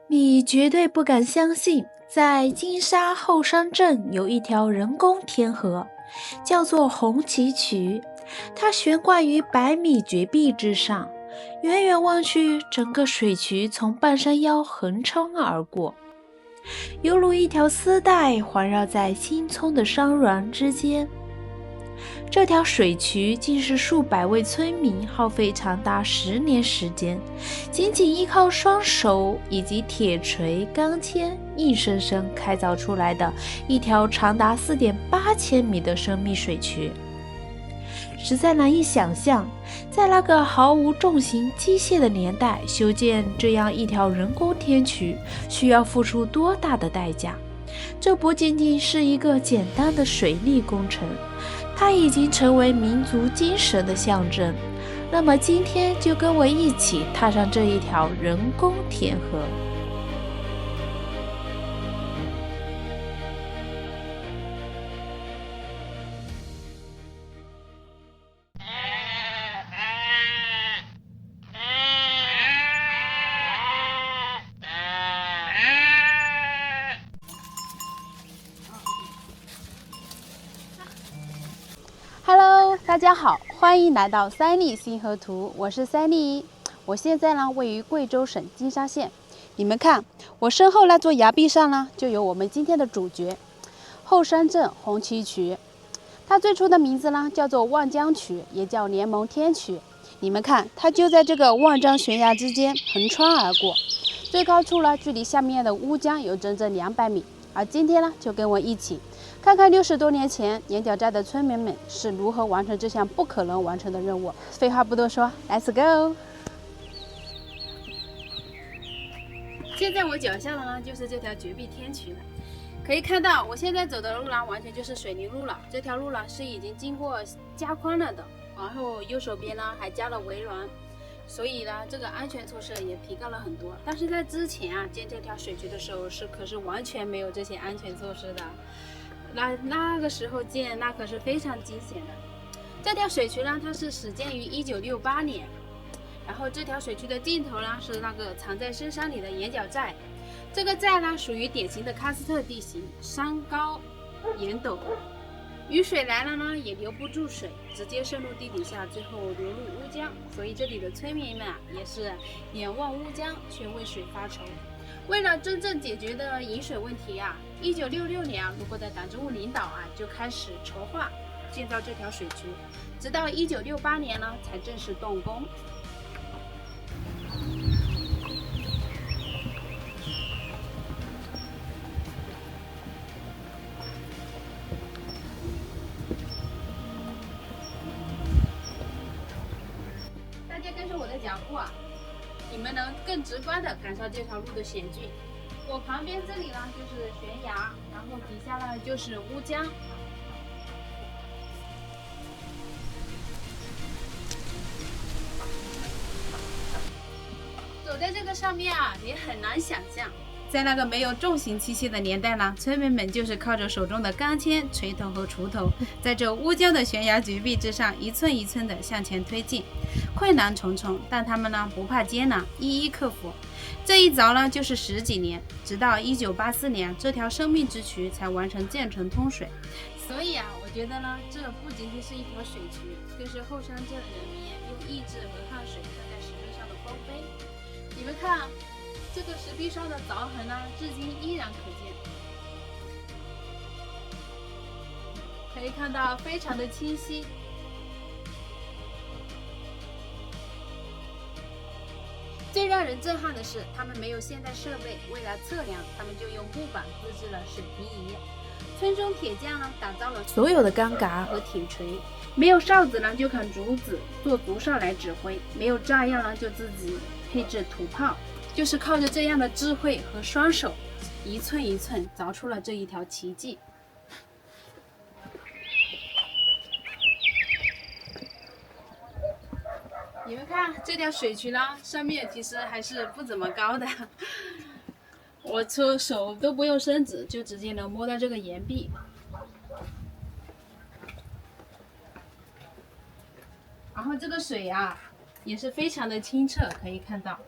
你绝对不敢相信，在金沙后山镇有一条人工天河，叫做红旗渠。它悬挂于100米绝壁之上，远远望去，整个水渠从半山腰横穿而过，犹如一条丝带环绕在青葱的山峦之间。这条水渠竟是数百位村民耗费长达10年时间，仅仅依靠双手以及铁锤、钢钎，硬生生开凿出来的一条长达4.8千米的生命水渠。实在难以想象，在那个毫无重型机械的年代，修建这样一条人工天渠需要付出多大的代价。这不仅仅是一个简单的水利工程，它已经成为民族精神的象征。那么今天就跟我一起踏上这一条人工天河。Hello， 大家好，欢迎来到三立星河图，我是三立。我现在呢位于贵州省金沙县。你们看，我身后那座崖壁上呢，就有我们今天的主角——后山镇红旗渠。它最初的名字呢叫做望江渠，也叫联盟天渠。你们看，它就在这个望江悬崖之间横穿而过，最高处呢距离下面的乌江有整整200米。而今天呢，就跟我一起看看60多年前年角寨的村民们是如何完成这项不可能完成的任务。废话不多说 ，Let's go！ 现在我脚下的呢，就是这条绝壁天渠了。可以看到，我现在走的路呢，完全就是水泥路了。这条路呢是已经经过加宽了的，然后右手边呢还加了围栏，所以呢这个安全措施也提高了很多。但是在之前啊建这条水渠的时候可是完全没有这些安全措施的。那个时候建那可是非常惊险的。这条水渠呢，它是始建于1968年，然后这条水渠的尽头呢是那个藏在深山里的岩角寨。这个寨呢属于典型的喀斯特地形，山高岩陡，雨水来了呢也留不住水，直接渗入地底下，最后流入乌江。所以这里的村民们啊也是眼望乌江，却为水发愁。为了真正解决的饮水问题啊，1966年啊，鲁国的党支部领导啊就开始筹划建造这条水渠，直到1968年呢才正式动工。大家跟着我的脚步啊，你们能更直观地感受这条路的险峻。我旁边这里呢就是悬崖，然后底下呢就是乌江。走在这个上面啊，也很难想象，在那个没有重型机器的年代呢，村民们就是靠着手中的钢钎、锤头和锄头，在这乌江的悬崖绝壁之上一寸一寸地向前推进，困难重重，但他们呢不怕艰难，一一克服。这一凿呢就是10几年，直到1984年，这条生命之渠才完成建成通水。所以啊，我觉得呢，这不仅仅是一条水渠，更是后山镇人民用意志和汗水刻在石壁上的光辉。你们看，这个石壁上的凿痕呢，至今依然可见，可以看到非常的清晰。最让人震撼的是，他们没有现代设备，为了测量，他们就用木板自制了水平仪。村中铁匠呢，打造了所有的钢镉和铁锤，没有哨子呢，就砍竹子做竹哨来指挥；没有炸药呢，就自己配置土炮。就是靠着这样的智慧和双手，一寸一寸凿出了这一条奇迹。你们看这条水渠呢，上面其实还是不怎么高的，我手都不用伸直，就直接能摸到这个岩壁。然后这个水啊，也是非常的清澈，可以看到。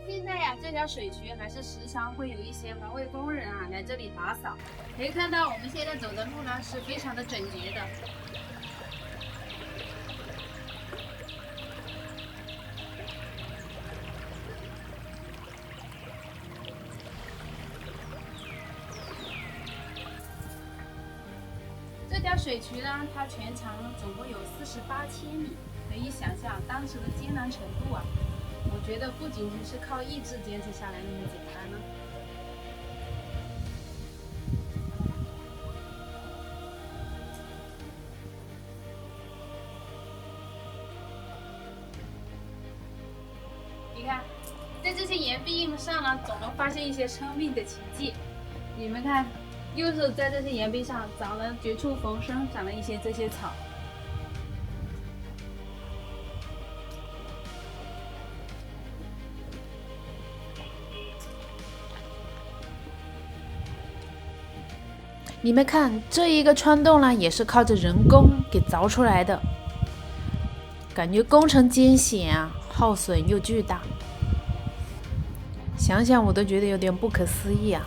现在呀，这条水渠还是时常会有一些环卫工人啊来这里打扫。可以看到我们现在走的路呢是非常的整洁的。这条水渠呢，它全长总共有48千米，可以想象当时的艰难程度啊。我觉得不仅仅是靠意志坚持下来那么简单呢。你看，在这些岩壁上呢，总能发现一些生命的奇迹。你们看，又是在这些岩壁上长了绝处逢生，长了一些这些草。你们看，这一个穿洞呢，也是靠着人工给凿出来的，感觉工程艰险啊，耗损又巨大，想想我都觉得有点不可思议啊。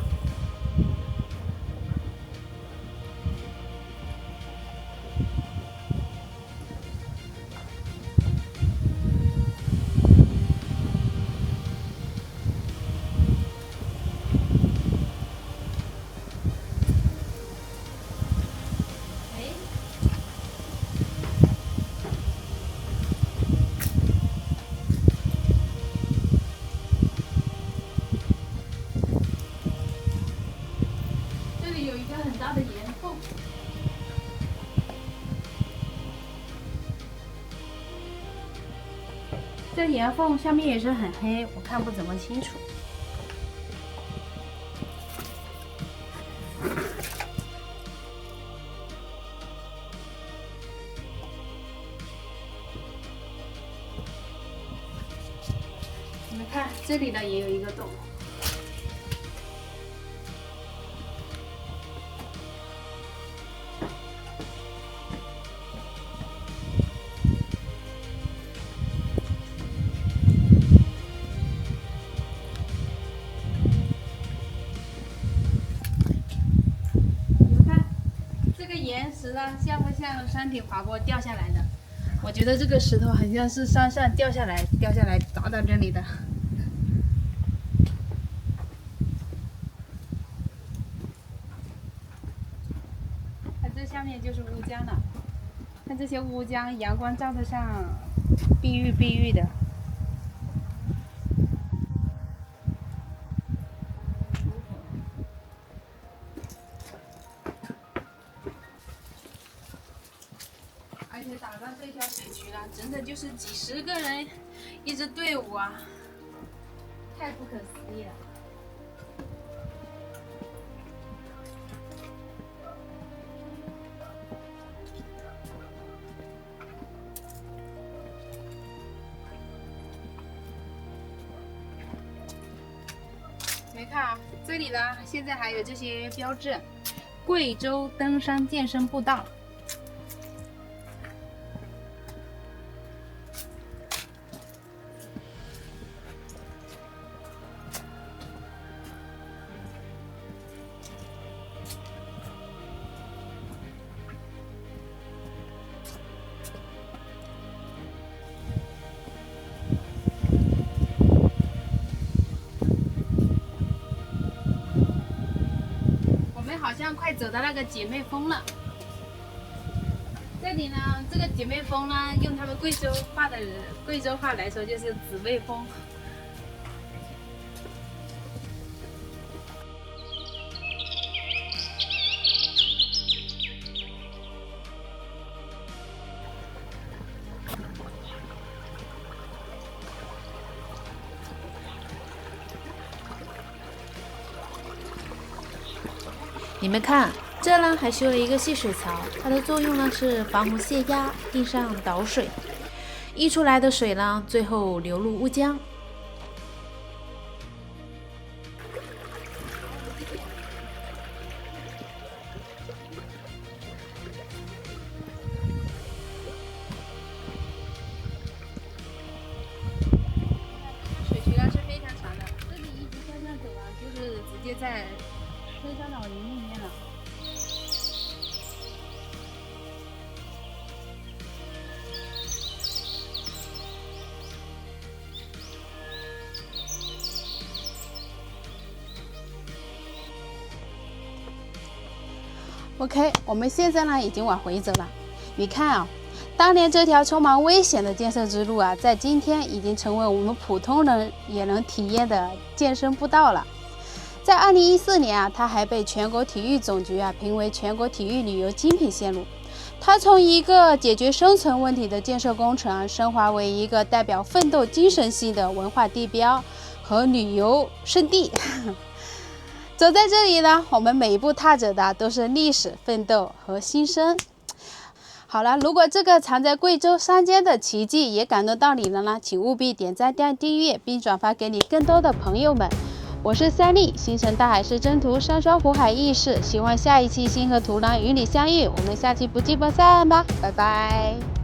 有一个很大的岩缝，这岩缝下面也是很黑，我看不怎么清楚。你们看，这里呢也有一个洞。岩石呢，像不像山体滑坡掉下来的？我觉得这个石头很像是山上掉下来砸到这里的。看这下面就是乌江了，看这些乌江，阳光照得上，碧玉碧玉的。而且打造这条水渠呢，整整就是几十个人一支队伍啊，太不可思议了。你看啊，这里呢现在还有这些标志，贵州登山健身步道。好像快走到那个姐妹峰了。这里呢，这个姐妹峰呢，用他们贵州话来说就是姊妹峰。你们看，这呢还修了一个蓄水槽，它的作用呢是防洪泄压，地上导水，溢出来的水呢最后流入乌江。水渠呢是非常长的，这里一直向上走啊，就是直接在深山老林里面了。OK， 我们现在呢已经往回走了。你看啊，当年这条充满危险的建设之路啊，在今天已经成为我们普通人也能体验的健身步道了。在2014年啊，它还被全国体育总局啊评为全国体育旅游精品线路。它从一个解决生存问题的建设工程啊，升华为一个代表奋斗精神性的文化地标和旅游胜地。走在这里呢，我们每一步踏着的都是历史、奋斗和新生。好了，如果这个藏在贵州山间的奇迹也感动到你了呢，请务必点赞、订阅并转发给你更多的朋友们。我是三丽，星辰大海是征途，山川湖海亦是。希望下一期星河图廊与你相遇，我们下期不见不散吧，拜拜。